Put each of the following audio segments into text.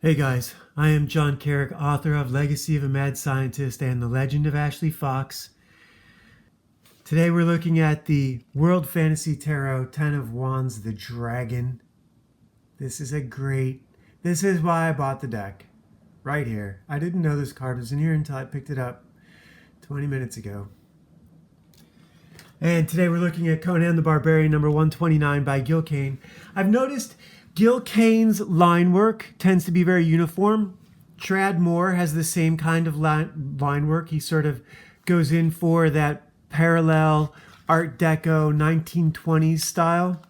Hey guys, I am John Carrick, author of Legacy of a Mad Scientist and The Legend of Ashley Fox. Today we're looking at the World Fantasy Tarot 10 of Wands, the Dragon. This is why I bought the deck. Right here. I didn't know this card was in here until I picked it up 20 minutes ago. And today we're looking at Conan the Barbarian, number 129 by Kane. I've noticed Kane's line work tends to be very uniform. Trad Moore has the same kind of line work. He sort of goes in for that parallel Art Deco 1920s style.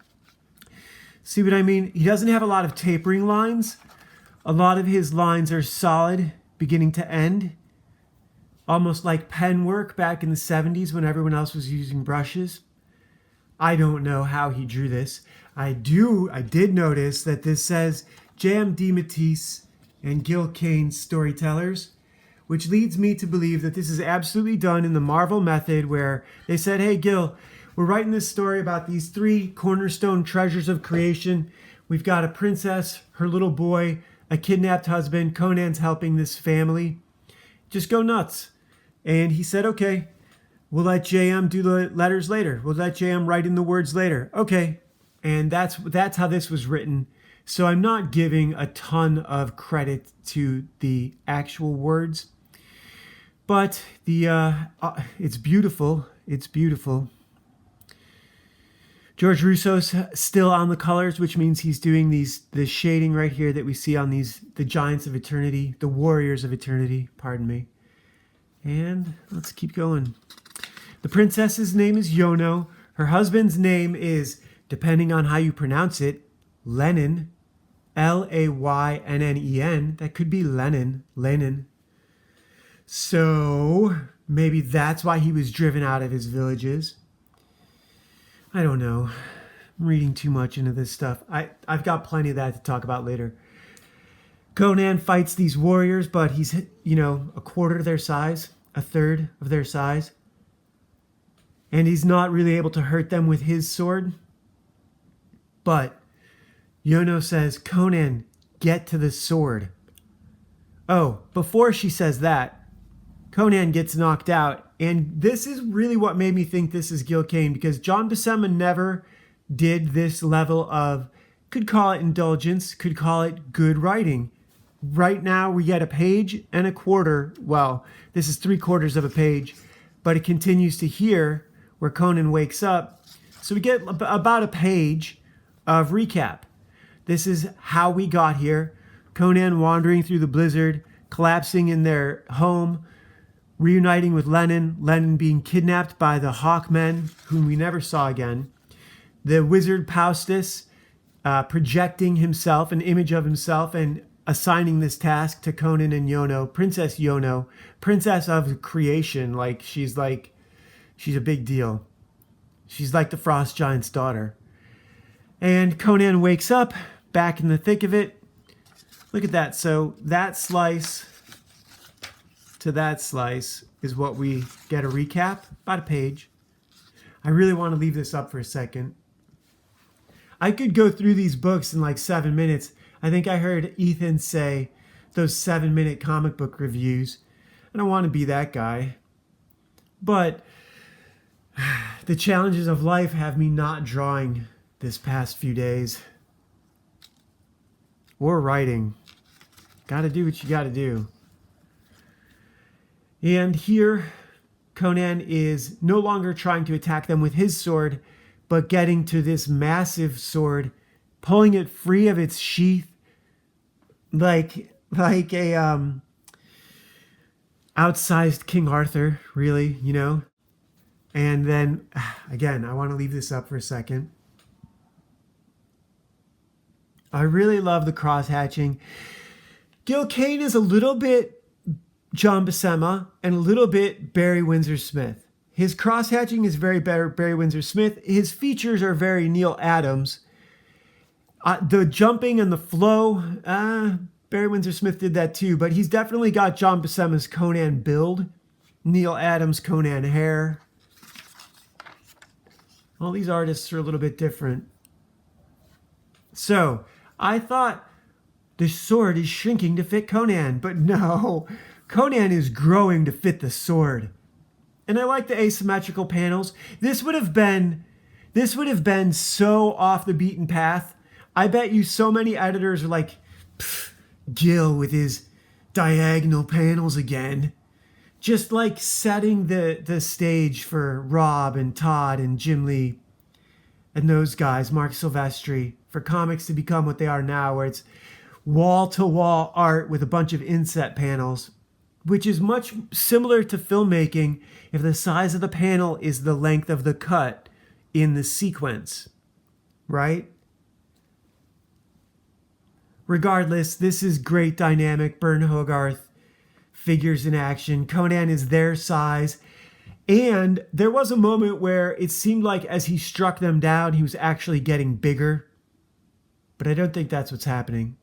See what I mean? He doesn't have a lot of tapering lines. A lot of his lines are solid, beginning to end. Almost like pen work back in the 70s when everyone else was using brushes. I don't know how he drew this. I did notice that this says J.M. DeMatteis and Kane storytellers, which leads me to believe that this is absolutely done in the Marvel method, where they said, hey Gil, we're writing this story about these three cornerstone treasures of creation. We've got a princess, her little boy, a kidnapped husband. Conan's helping this family. Just go nuts. And he said, okay, we'll let JM do the letters later. We'll let JM write in the words later. Okay. And that's how this was written. So I'm not giving a ton of credit to the actual words, but it's beautiful. It's beautiful. George Russo's still on the colors, which means he's doing the shading right here that we see on the Giants of Eternity, the Warriors of Eternity, pardon me. And let's keep going. The princess's name is Yono. Her husband's name is, depending on how you pronounce it, Lenin. Laynnen. That could be Lenin. So maybe that's why he was driven out of his villages. I don't know. I'm reading too much into this stuff. I've got plenty of that to talk about later. Conan fights these warriors, but he's, a quarter of their size, a third of their size. And he's not really able to hurt them with his sword. But Yono says, Conan, get to the sword. Oh, before she says that, Conan gets knocked out. And this is really what made me think this is Kane, because John Buscema never did this level of, could call it indulgence, could call it good writing. Right now we get a page and a quarter. Well, this is 3/4 of a page, but it continues to here where Conan wakes up. So we get about a page of recap. This is how we got here. Conan wandering through the blizzard, collapsing in their home, reuniting with Lenin being kidnapped by the Hawkmen, whom we never saw again. The wizard Paustus projecting himself, an image of himself, and assigning this task to Conan and Yono, Princess Yono, princess of creation. She's a big deal. She's like the Frost Giant's daughter. And Conan wakes up back in the thick of it. Look at that. So that slice to that slice is what we get a recap, about a page. I really want to leave this up for a second. I could go through these books in like 7 minutes. I think I heard Ethan say those 7-minute comic book reviews. I don't want to be that guy. But the challenges of life have me not drawing this past few days. Or writing. Gotta do what you gotta do. And here, Conan is no longer trying to attack them with his sword, but getting to this massive sword, pulling it free of its sheath, like a outsized King Arthur, really, And then, again, I want to leave this up for a second. I really love the cross-hatching. Kane is a little bit John Buscema and a little bit Barry Windsor Smith. His cross-hatching is very Barry Windsor Smith. His features are very Neil Adams. The jumping and the flow, Barry Windsor Smith did that too, but he's definitely got John Buscema's Conan build. Neil Adams' Conan hair. All these artists are a little bit different. So I thought The sword is shrinking to fit Conan, but no, Conan is growing to fit the sword. And I like the asymmetrical panels. This would have been so off the beaten path. I bet you so many editors are like, Gil with his diagonal panels again. Just like setting the stage for Rob and Todd and Jim Lee and those guys, Mark Silvestri, for comics to become what they are now, where it's wall-to-wall art with a bunch of inset panels, which is much similar to filmmaking if the size of the panel is the length of the cut in the sequence, right? Regardless, this is great dynamic Byrne Hogarth figures in action. Conan is their size. And there was a moment where it seemed like as he struck them down, he was actually getting bigger. But I don't think that's what's happening.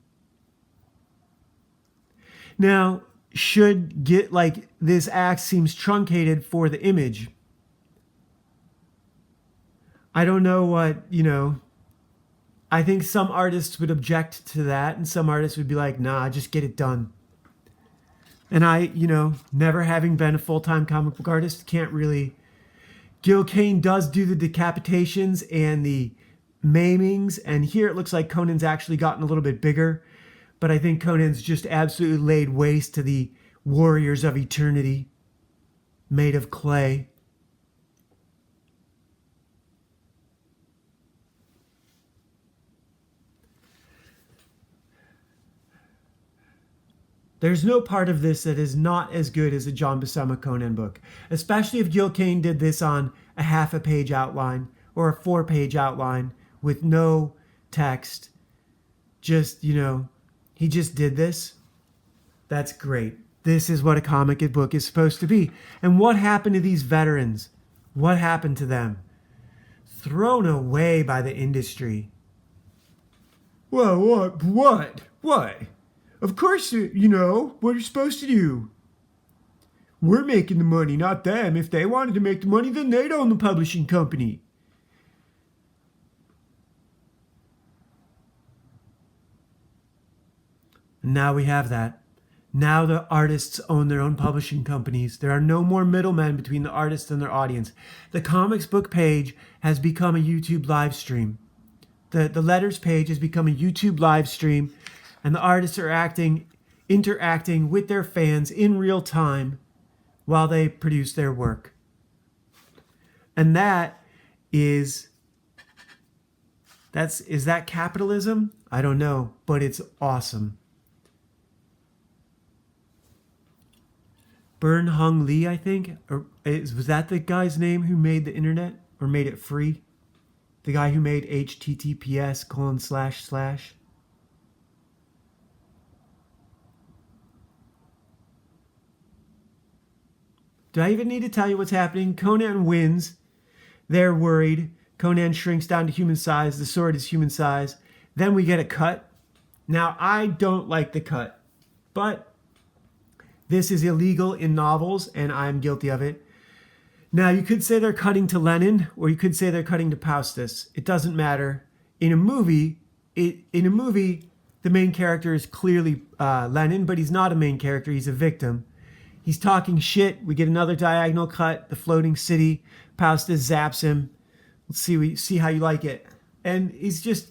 Now, should get like this axe seems truncated for the image. I don't know what, I think some artists would object to that, and some artists would be like, nah, just get it done. And I, never having been a full-time comic book artist, can't really... Gil Kane does do the decapitations and the maimings, and here it looks like Conan's actually gotten a little bit bigger, but I think Conan's just absolutely laid waste to the warriors of eternity, made of clay. There's no part of this that is not as good as a John Buscema Conan book, especially if Gil Kane did this on a half a page outline or a 4-page outline with no text. Just, he just did this. That's great. This is what a comic book is supposed to be. And what happened to these veterans? What happened to them? Thrown away by the industry. Well, what? Of course, what are you supposed to do? We're making the money, not them. If they wanted to make the money, then they'd own the publishing company. And now we have that. Now the artists own their own publishing companies. There are no more middlemen between the artist and their audience. The comics book page has become a YouTube live stream. The letters page has become a YouTube live stream. And the artists are interacting with their fans in real time while they produce their work. And is that capitalism? I don't know, but it's awesome. Byrne Hung Lee, I think, was that the guy's name who made the internet or made it free? The guy who made https://. Do I even need to tell you what's happening? Conan wins. They're worried. Conan shrinks down to human size. The sword is human size. Then we get a cut. Now, I don't like the cut, but this is illegal in novels, and I'm guilty of it. Now, you could say they're cutting to Lenin, or you could say they're cutting to Faustus. It doesn't matter. In a movie, the main character is clearly Lenin, but he's not a main character. He's a victim. He's talking shit. We get another diagonal cut. The floating city. Faustus zaps him. Let's see how you like it. And he's just,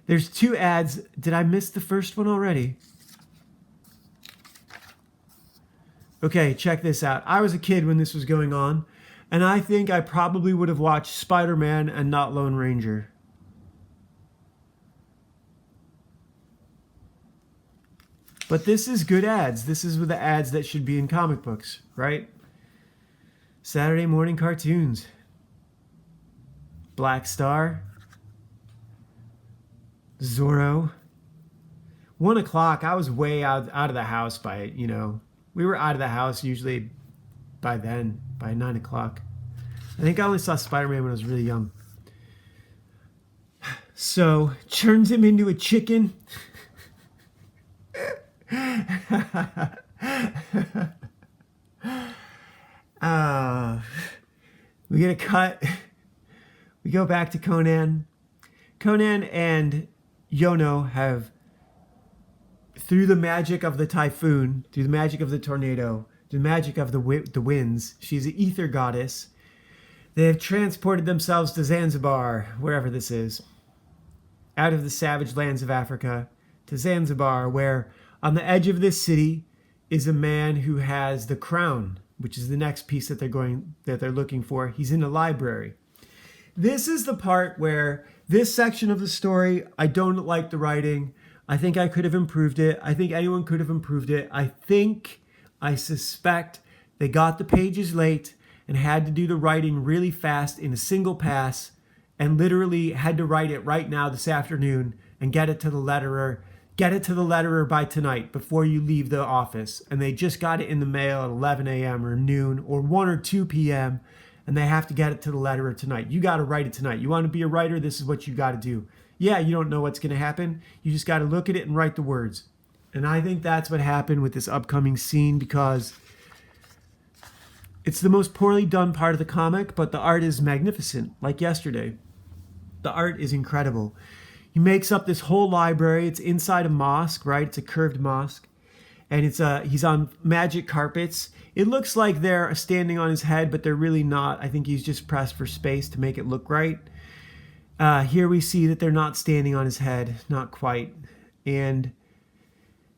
There's 2 ads. Did I miss the first one already? Okay, check this out. I was a kid when this was going on, and I think I probably would have watched Spider-Man and not Lone Ranger. But this is good ads. This is the ads that should be in comic books, right? Saturday morning cartoons. Black Star. Zorro. 1 o'clock, I was way out of the house by, we were out of the house usually by then, by 9 o'clock. I think I only saw Spider-Man when I was really young. So, turns him into a chicken. We get a cut. We go back to Conan. Conan and Yono have, through the magic of the typhoon, through the magic of the tornado, the magic of the winds, she's an ether goddess, they have transported themselves to Zanzibar, wherever this is, out of the savage lands of Africa, to Zanzibar, where on the edge of this city is a man who has the crown, which is the next piece that they're looking for. He's in a library. This is the part where this section of the story, I don't like the writing. I think I could have improved it. I think anyone could have improved it. I suspect they got the pages late and had to do the writing really fast in a single pass and literally had to write it right now this afternoon and get it to the letterer by tonight before you leave the office. And they just got it in the mail at 11 a.m. or noon or 1 or 2 p.m. and they have to get it to the letterer tonight. You got to write it tonight. You want to be a writer? This is what you got to do. Yeah, you don't know what's going to happen. You just got to look at it and write the words. And I think that's what happened with this upcoming scene, because it's the most poorly done part of the comic, but the art is magnificent, like yesterday. The art is incredible. He makes up this whole library. It's inside a mosque, right? It's a curved mosque. And he's on magic carpets. It looks like they're standing on his head, but they're really not. I think he's just pressed for space to make it look right. Here we see that they're not standing on his head, not quite. And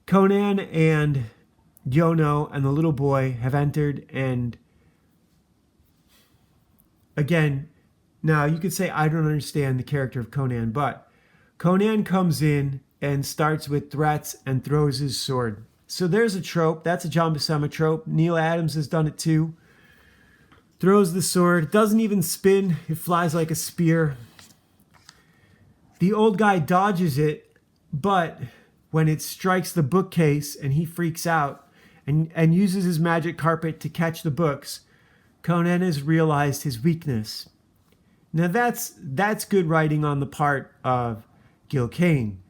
Conan and Yono and the little boy have entered, and again, now you could say I don't understand the character of Conan, but Conan comes in and starts with threats and throws his sword. So there's a trope. That's a John Buscema trope. Neil Adams has done it too. Throws the sword. Doesn't even spin. It flies like a spear. The old guy dodges it, but when it strikes the bookcase and he freaks out and uses his magic carpet to catch the books, Conan has realized his weakness. Now that's good writing on the part of Gil Kane.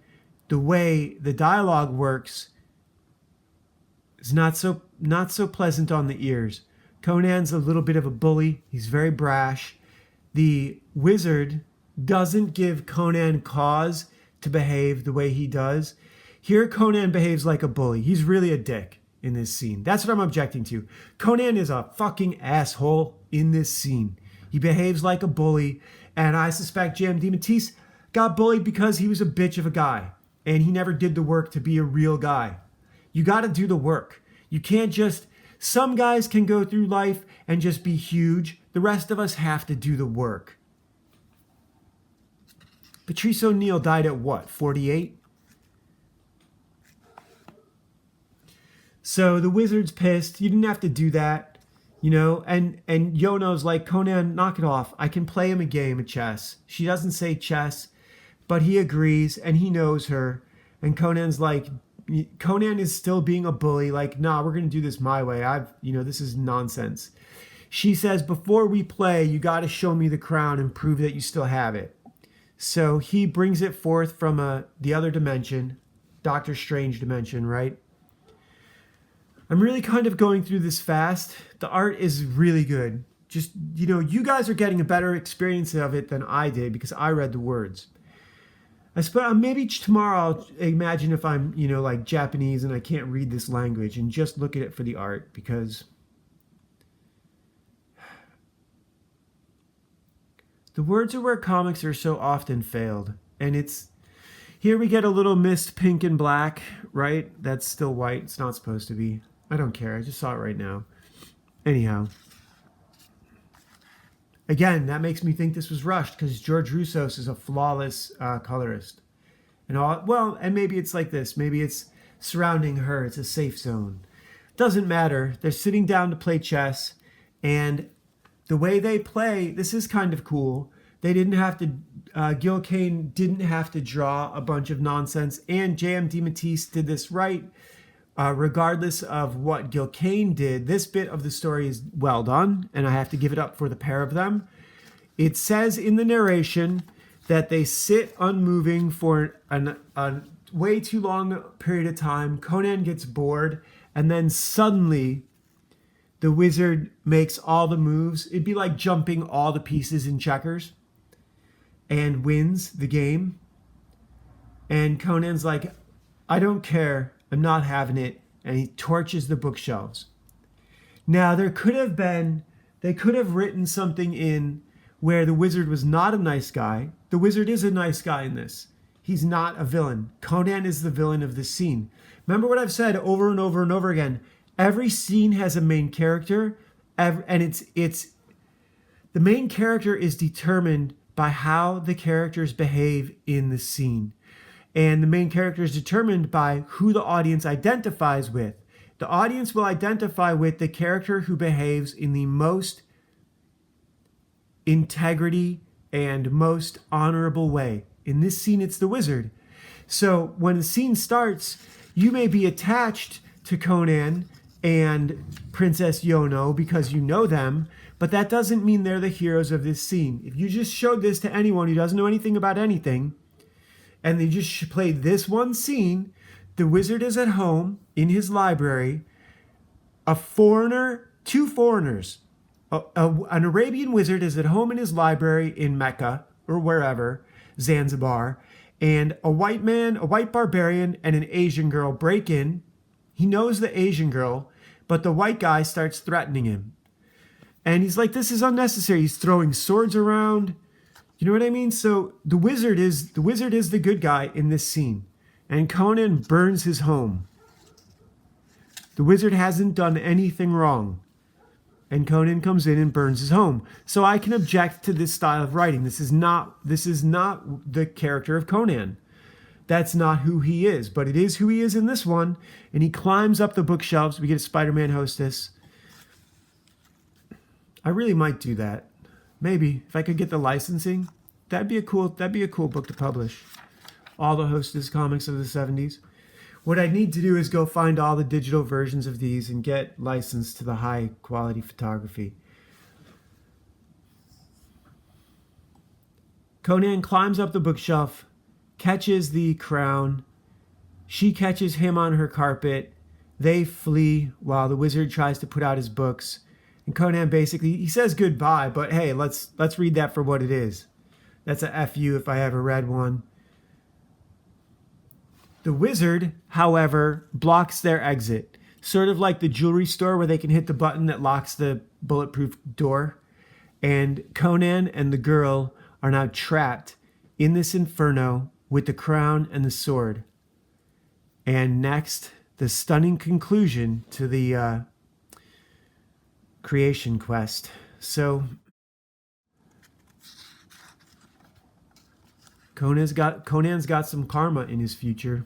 The way the dialogue works is not so pleasant on the ears. Conan's a little bit of a bully. He's very brash. The wizard doesn't give Conan cause to behave the way he does. Here Conan behaves like a bully. He's really a dick in this scene. That's what I'm objecting to. Conan is a fucking asshole in this scene. He behaves like a bully, and I suspect J.M. DeMatteis got bullied because he was a bitch of a guy, and he never did the work to be a real guy. You got to do the work. You can't just... Some guys can go through life and just be huge. The rest of us have to do the work. Patrice O'Neal died at what, 48? So the wizard's pissed. You didn't have to do that, you know? And Yono's like, Conan, knock it off. I can play him a game of chess. She doesn't say chess, but he agrees, and he knows her. And Conan's like... Conan is still being a bully, like, nah, we're going to do this my way. This is nonsense. She says, before we play, you got to show me the crown and prove that you still have it. So he brings it forth from the other dimension, Doctor Strange dimension, right? I'm really kind of going through this fast. The art is really good. Just, you guys are getting a better experience of it than I did because I read the words. I suppose maybe tomorrow I'll imagine if I'm, like Japanese and I can't read this language and just look at it for the art, because the words are where comics are so often failed. And here we get a little mist pink and black, right? That's still white. It's not supposed to be. I don't care. I just saw it right now. Anyhow. Again, that makes me think this was rushed because George Roussos is a flawless colorist. And maybe it's like this. Maybe it's surrounding her. It's a safe zone. Doesn't matter. They're sitting down to play chess. And the way they play, this is kind of cool. They didn't have to, Gil Kane didn't have to draw a bunch of nonsense. And J.M. DeMatteis did this right. Regardless of what Gil Kane did, this bit of the story is well done, and I have to give it up for the pair of them. It says in the narration that they sit unmoving for a way too long period of time. Conan gets bored, and then suddenly the wizard makes all the moves. It'd be like jumping all the pieces in checkers. and wins the game. And Conan's like, I don't care. I'm not having it. And he torches the bookshelves. Now, they could have written something in where the wizard was not a nice guy. The wizard is a nice guy in this. He's not a villain. Conan is the villain of this scene. Remember what I've said over and over and over again. Every scene has a main character, and it's the main character is determined by how the characters behave in the scene. And the main character is determined by who the audience identifies with. The audience will identify with the character who behaves in the most integrity and most honorable way. In this scene, it's the wizard. So when the scene starts, you may be attached to Conan and Princess Yono because you know them, but that doesn't mean they're the heroes of this scene. If you just showed this to anyone who doesn't know anything about anything, and they just played this one scene, the wizard is at home in his library, two foreigners, an Arabian wizard is at home in his library in Mecca or wherever, Zanzibar, and a white man, a white barbarian, and an Asian girl break in. He knows the Asian girl, but the white guy starts threatening him. And he's like, this is unnecessary. He's throwing swords around. You know what I mean? So the wizard is the good guy in this scene. And Conan burns his home. The wizard hasn't done anything wrong. And Conan comes in and burns his home. So I can object to this style of writing. This is not the character of Conan. That's not who he is, but it is who he is in this one. And he climbs up the bookshelves. We get a Spider-Man hostess. I really might do that. Maybe if I could get the licensing, that'd be a cool book to publish. All the hostess comics of the 70s. What I need to do is go find all the digital versions of these and get licensed to the high quality photography. Conan climbs up the bookshelf, catches the crown. She catches him on her carpet. They flee while the wizard tries to put out his books. And Conan basically, he says goodbye, but hey, let's read that for what it is. That's a FU if I ever read one. The wizard, however, blocks their exit. Sort of like the jewelry store where they can hit the button that locks the bulletproof door. And Conan and the girl are now trapped in this inferno with the crown and the sword. And next, the stunning conclusion to the creation quest. So Conan's got some karma in his future.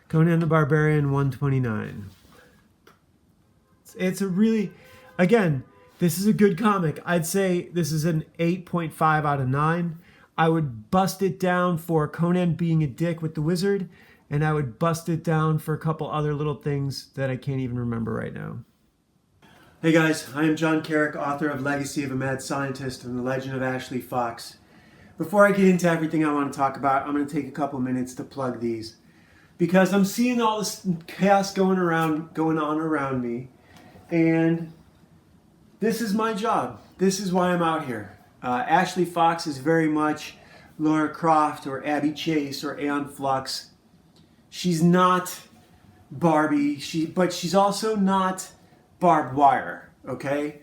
Conan the Barbarian 129. It's a really, again, this is a good comic. I'd say this is an 8.5 out of 9. I would bust it down for Conan being a dick with the wizard, and I would bust it down for a couple other little things that I can't even remember right now. Hey guys, I am John Carrick, author of Legacy of a Mad Scientist and The Legend of Ashley Fox. Before I get into everything I want to talk about, I'm going to take a couple minutes to plug these. Because I'm seeing all this chaos going on around me, and this is my job. This is why I'm out here. Ashley Fox is very much Laura Croft or Abby Chase or Aeon Flux. She's not Barbie, but she's also not barbed wire, okay?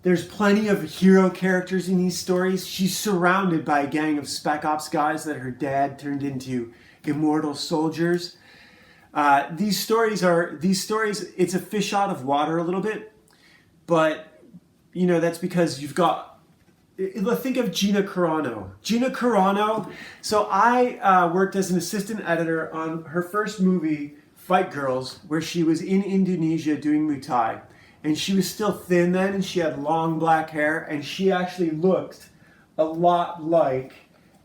There's plenty of hero characters in these stories. She's surrounded by a gang of Spec Ops guys that her dad turned into immortal soldiers. These stories, it's a fish out of water a little bit, but, you know, that's because you've got, think of Gina Carano. Gina Carano, so I worked as an assistant editor on her first movie, Fight Girls, where she was in Indonesia doing Muay Thai. And she was still thin then, and she had long black hair, and she actually looked a lot like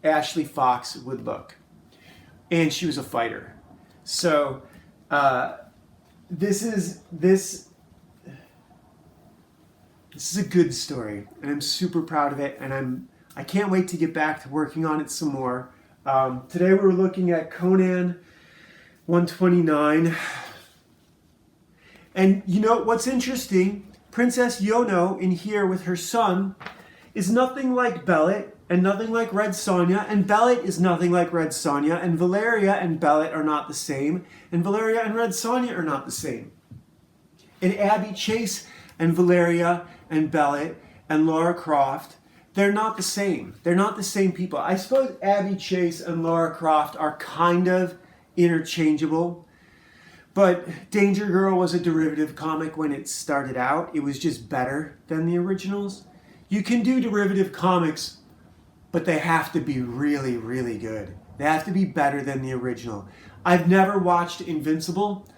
Ashley Fox would look. And she was a fighter. So this is a good story, and I'm super proud of it, and I can't wait to get back to working on it some more. Today we're looking at Conan 129. And you know what's interesting Princess Yono in here with her son is nothing like Bellet and nothing like Red Sonja, and Bellet is nothing like Red Sonja, and Valeria and Bellet are not the same, and Valeria and Red Sonja are not the same. And Abby Chase and Valeria and Bellet and Laura Croft, they're not the same. They're not the same people. I suppose Abby Chase and Laura Croft are kind of interchangeable, but Danger Girl was a derivative comic when it started out. It was just better than the originals. You can do derivative comics, but they have to be really, really good. They have to be better than the original. I've never watched Invincible.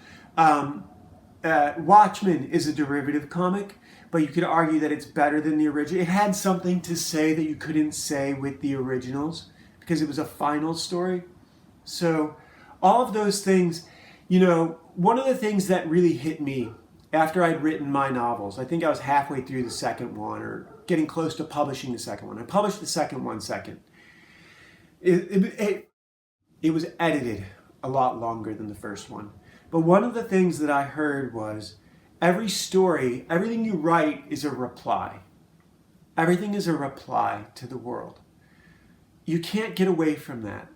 Watchmen is a derivative comic, but you could argue that it's better than the original. It had something to say that you couldn't say with the originals because it was a final story. So all of those things, you know, one of the things that really hit me after I'd written my novels, I think I was halfway through the second one or getting close to publishing the second one. I published the second one second. It was edited a lot longer than the first one. But one of the things that I heard was every story, everything you write is a reply. Everything is a reply to the world. You can't get away from that.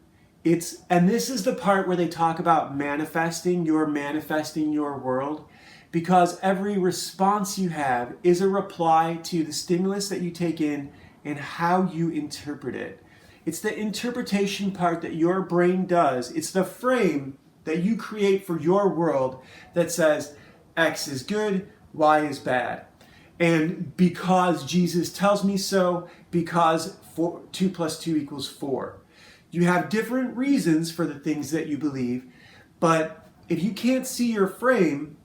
And this is the part where they talk about manifesting your world, because every response you have is a reply to the stimulus that you take in and how you interpret it. It's the interpretation part that your brain does. It's the frame that you create for your world that says X is good, Y is bad. And because Jesus tells me so, because 2 + 2 = 4. You have different reasons for the things that you believe, but if you can't see your frame,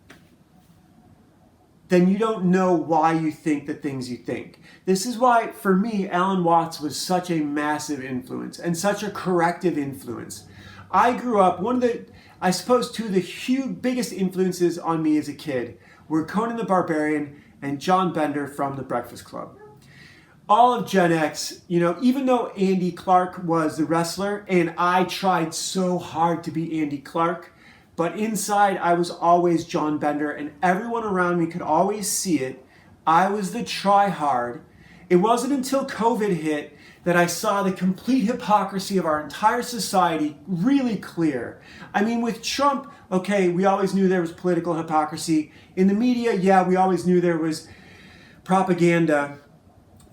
then you don't know why you think the things you think. This is why, for me, Alan Watts was such a massive influence and such a corrective influence. I grew up, I suppose two of the biggest influences on me as a kid were Conan the Barbarian and John Bender from The Breakfast Club. All of Gen X, you know, even though Andy Clark was the wrestler, and I tried so hard to be Andy Clark, but inside I was always John Bender, and everyone around me could always see it. I was the try-hard. It wasn't until COVID hit that I saw the complete hypocrisy of our entire society really clear. I mean, with Trump, okay, we always knew there was political hypocrisy. In the media, yeah, we always knew there was propaganda.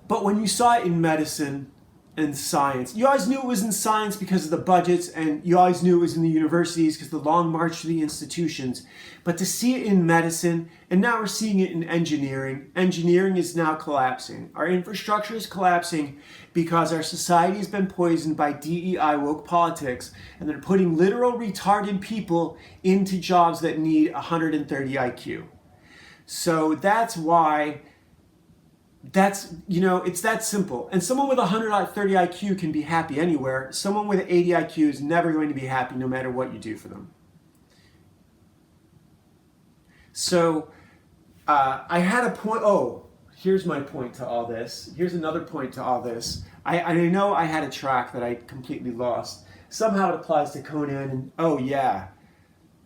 But when you saw it in medicine and science, you always knew it was in science because of the budgets, and you always knew it was in the universities because of the long march to the institutions. But to see it in medicine, and now we're seeing it in engineering. Engineering is now collapsing. Our infrastructure is collapsing because our society has been poisoned by DEI woke politics, and they're putting literal retarded people into jobs that need 130 IQ. So that's why it's that simple. And someone with 130 IQ can be happy anywhere. Someone with 80 IQ is never going to be happy no matter what you do for them. So I had a point. Oh, here's my point to all this. Here's another point to all this. I know I had a track that I completely lost. Somehow it applies to Conan and, oh yeah,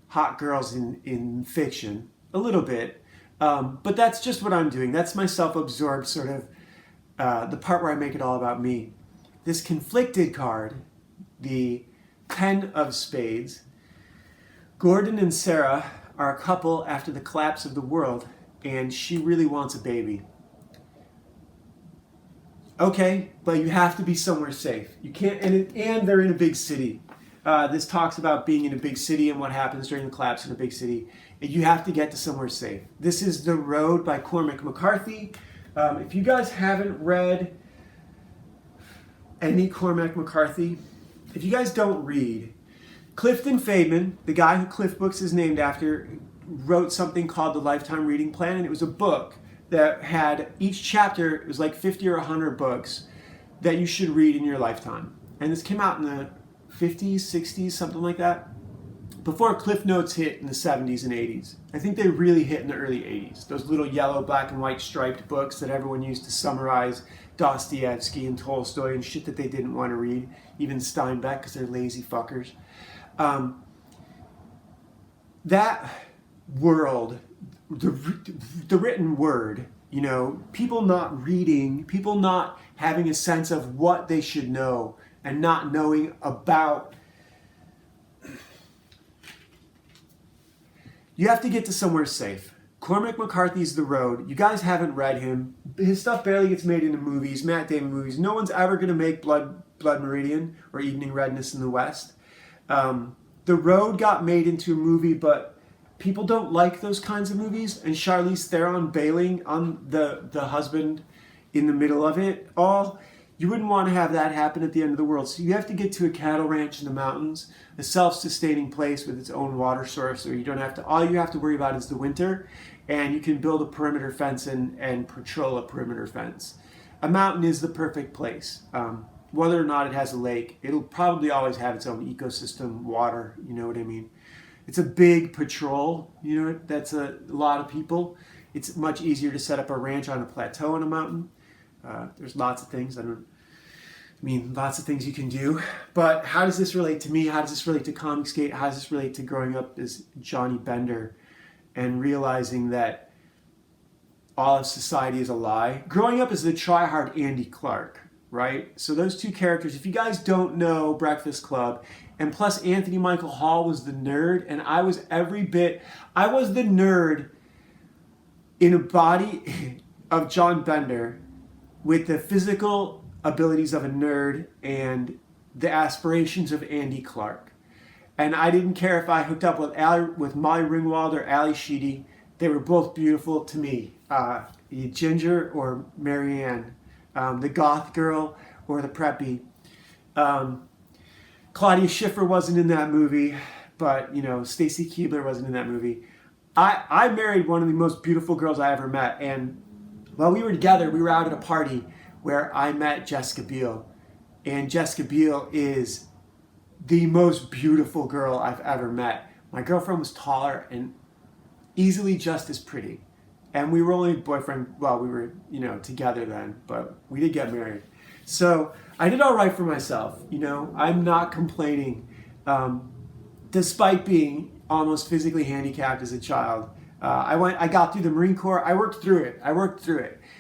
hot girls in fiction. A little bit. But that's just what I'm doing. That's my self-absorbed sort of, the part where I make it all about me. This conflicted card, the 10 of Spades. Gordon and Sarah are a couple after the collapse of the world, and she really wants a baby. Okay, but you have to be somewhere safe. You can't, and they're in a big city. This talks about being in a big city and what happens during the collapse in a big city. You have to get to somewhere safe. This is The Road by Cormac McCarthy. If you guys haven't read any Cormac McCarthy, if you guys don't read, Clifton Fademan, the guy who Cliff Books is named after, wrote something called the Lifetime Reading Plan, and it was a book that had each chapter, it was like 50 or 100 books that you should read in your lifetime. And this came out in the 50s, 60s, something like that, before Cliff Notes hit in the 70s and 80s. I think they really hit in the early 80s. Those little yellow, black, and white striped books that everyone used to summarize Dostoevsky and Tolstoy and shit that they didn't want to read, even Steinbeck, because they're lazy fuckers. That world the written word, you know, people not reading, people not having a sense of what they should know and not knowing about. You have to get to somewhere safe. Cormac McCarthy's The Road. You guys haven't read him. His stuff barely gets made into movies, Matt Damon movies. No one's ever going to make Blood Meridian or Evening Redness in the West. The Road got made into a movie, but people don't like those kinds of movies. And Charlize Theron bailing on the husband in the middle of it all. You wouldn't want to have that happen at the end of the world. So you have to get to a cattle ranch in the mountains, a self-sustaining place with its own water source, or you don't have to, all you have to worry about is the winter, and you can build a perimeter fence and patrol a perimeter fence. A mountain is the perfect place. Whether or not it has a lake, it'll probably always have its own ecosystem, water, you know what I mean? It's a big patrol, you know, that's a lot of people. It's much easier to set up a ranch on a plateau on a mountain. There's lots of things. Lots of things you can do. But how does this relate to me? How does this relate to Comicsgate? How does this relate to growing up as Johnny Bender and realizing that all of society is a lie? Growing up as the try-hard Andy Clark, right? So those two characters, if you guys don't know Breakfast Club, and plus Anthony Michael Hall was the nerd, and I was the nerd in a body of John Bender, with the physical abilities of a nerd and the aspirations of Andy Clark. And I didn't care if I hooked up with Molly Ringwald or Ali Sheedy. They were both beautiful to me. Ginger or Marianne, the goth girl or the preppy. Claudia Schiffer wasn't in that movie, but, you know, Stacy Keibler wasn't in that movie. I married one of the most beautiful girls I ever met, and while we were together, we were out at a party where I met Jessica Biel. And Jessica Biel is the most beautiful girl I've ever met. My girlfriend was taller and easily just as pretty. And we were only boyfriend, well, we were, you know, together then, but we did get married. So I did all right for myself, you know. I'm not complaining. Despite being almost physically handicapped as a child, I got through the Marine Corps. I worked through it.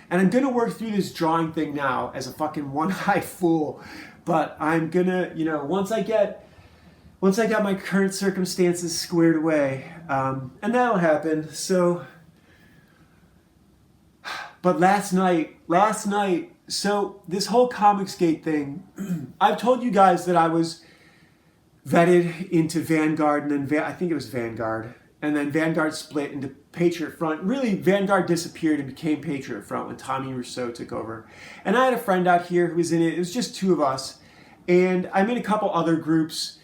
And I'm going to work through this drawing thing now as a fucking one-eyed fool. But I'm going to, you know, once I got my current circumstances squared away, and that'll happen. So, but last night, so this whole Comicsgate thing, I've told you guys that I was vetted into Vanguard, and then I think it was Vanguard. And then Vanguard split into Patriot Front. Really, Vanguard disappeared and became Patriot Front when Tommy Rousseau took over. And I had a friend out here who was in it. It was just two of us. And I'm in a couple other groups.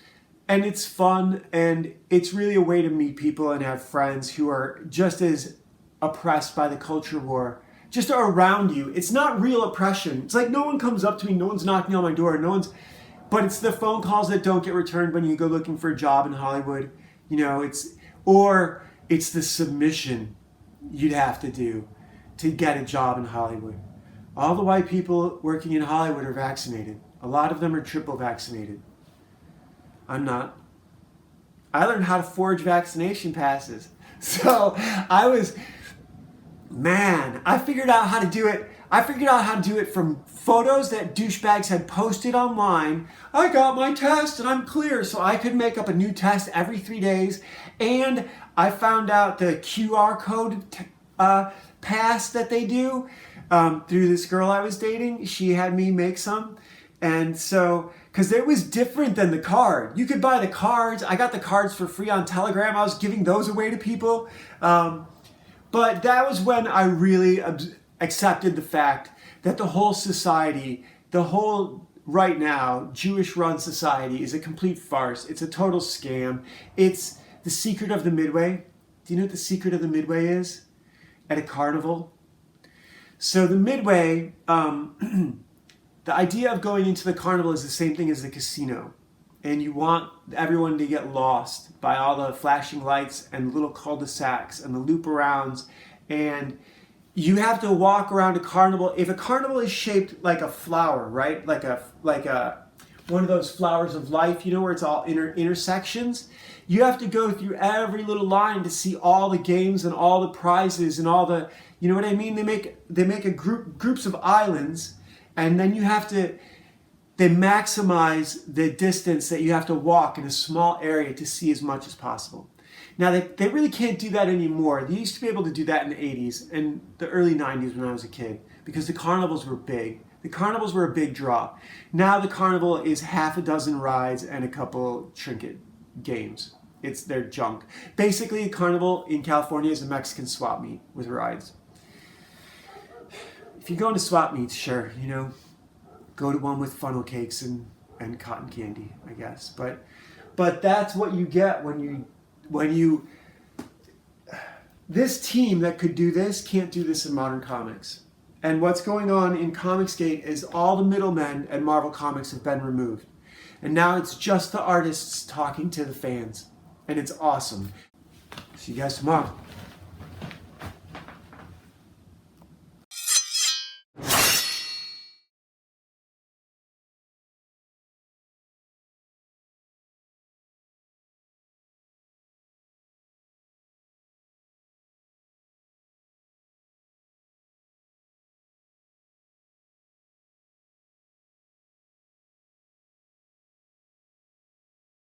And it's fun. And it's really a way to meet people and have friends who are just as oppressed by the culture war. Just around you. It's not real oppression. It's like no one comes up to me. No one's knocking on my door. But it's the phone calls that don't get returned when you go looking for a job in Hollywood. You know, it's the submission you'd have to do to get a job in Hollywood. All the white people working in Hollywood are vaccinated. A lot of them are triple vaccinated. I'm not. I learned how to forge vaccination passes. So I figured out how to do it. I figured out how to do it from photos that douchebags had posted online. I got my test and I'm clear. So I could make up a new test every 3 days. And I found out the QR code pass that they do through this girl I was dating. She had me make some. And so, because it was different than the card. You could buy the cards. I got the cards for free on Telegram. I was giving those away to people. But that was when I really accepted the fact that the whole society, right now, Jewish-run society is a complete farce. It's a total scam. It's the secret of the Midway. Do you know what the secret of the Midway is? At a carnival. So the Midway, the idea of going into the carnival is the same thing as the casino. And you want everyone to get lost by all the flashing lights and little cul-de-sacs and the loop-arounds. And you have to walk around a carnival. If a carnival is shaped like a flower, right? Like a one of those flowers of life, you know, where it's all intersections. You have to go through every little line to see all the games and all the prizes and all the, you know what I mean? They make a groups of islands, and then they maximize the distance that you have to walk in a small area to see as much as possible. Now, they really can't do that anymore. They used to be able to do that in the 80s and the early 90s when I was a kid, because the carnivals were big. The carnivals were a big draw. Now the carnival is half a dozen rides and a couple trinket games. They're junk. Basically, a carnival in California is a Mexican swap meet with rides. If you're going to swap meets, sure, go to one with funnel cakes and cotton candy, I guess. But that's what you get when you this team that could do this can't do this in modern comics. And what's going on in Comicsgate is all the middlemen at Marvel Comics have been removed. And now it's just the artists talking to the fans. And it's awesome. See you guys tomorrow.